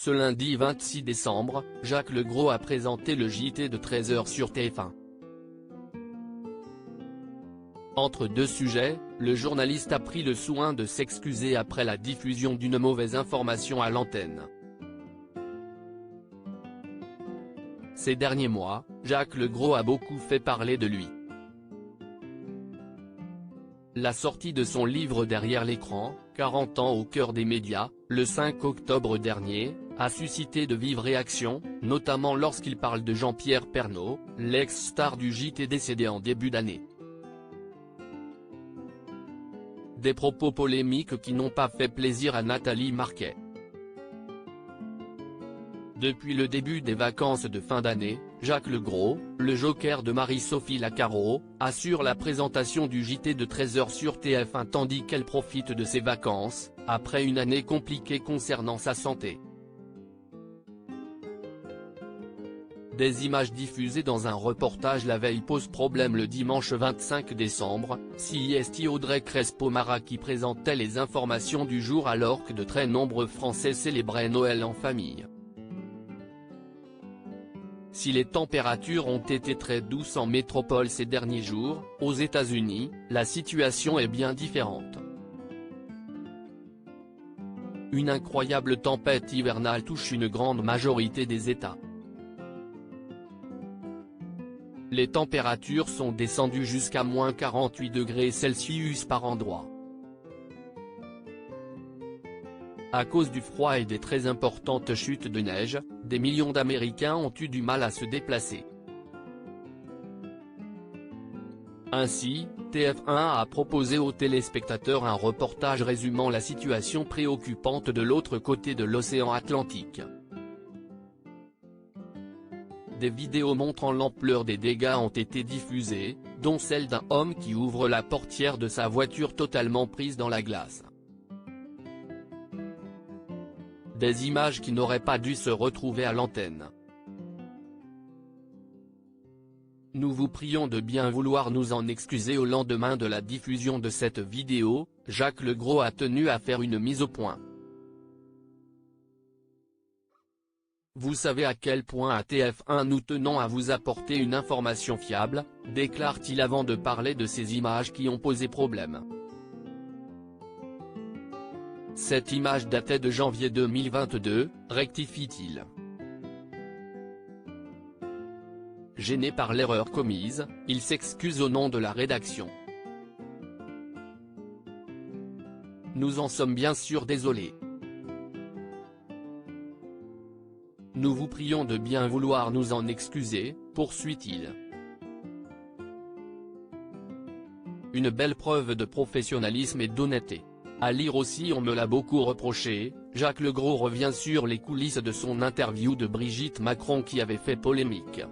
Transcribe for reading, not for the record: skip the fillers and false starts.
Ce lundi 26 décembre, Jacques Legros a présenté le JT de 13h sur TF1. Entre deux sujets, le journaliste a pris le soin de s'excuser après la diffusion d'une mauvaise information à l'antenne. Ces derniers mois, Jacques Legros a beaucoup fait parler de lui. La sortie de son livre Derrière l'écran, 40 ans au cœur des médias, le 5 octobre dernier, a suscité de vives réactions, notamment lorsqu'il parle de Jean-Pierre Pernaut, l'ex-star du JT décédé en début d'année. Des propos polémiques qui n'ont pas fait plaisir à Nathalie Marquet. Depuis le début des vacances de fin d'année, Jacques Legros, le joker de Marie-Sophie Lacaro, assure la présentation du JT de 13h sur TF1 tandis qu'elle profite de ses vacances, après une année compliquée concernant sa santé. Des images diffusées dans un reportage la veille posent problème le dimanche 25 décembre, c'est Audrey Crespo-Mara qui présentait les informations du jour alors que de très nombreux Français célébraient Noël en famille. Si les températures ont été très douces en métropole ces derniers jours, aux États-Unis, la situation est bien différente. Une incroyable tempête hivernale touche une grande majorité des États. Les températures sont descendues jusqu'à -48°C par endroits. À cause du froid et des très importantes chutes de neige, des millions d'Américains ont eu du mal à se déplacer. Ainsi, TF1 a proposé aux téléspectateurs un reportage résumant la situation préoccupante de l'autre côté de l'océan Atlantique. Des vidéos montrant l'ampleur des dégâts ont été diffusées, dont celle d'un homme qui ouvre la portière de sa voiture totalement prise dans la glace. Des images qui n'auraient pas dû se retrouver à l'antenne. Nous vous prions de bien vouloir nous en excuser. Au lendemain de la diffusion de cette vidéo, Jacques Legros a tenu à faire une mise au point. Vous savez à quel point à TF1 nous tenons à vous apporter une information fiable, déclare-t-il avant de parler de ces images qui ont posé problème. Cette image datait de janvier 2022, rectifie-t-il. Gêné par l'erreur commise, il s'excuse au nom de la rédaction. Nous en sommes bien sûr désolés. Nous vous prions de bien vouloir nous en excuser, poursuit-il. Une belle preuve de professionnalisme et d'honnêteté. À lire aussi on me l'a beaucoup reproché, Jacques Legros revient sur les coulisses de son interview de Brigitte Macron qui avait fait polémique.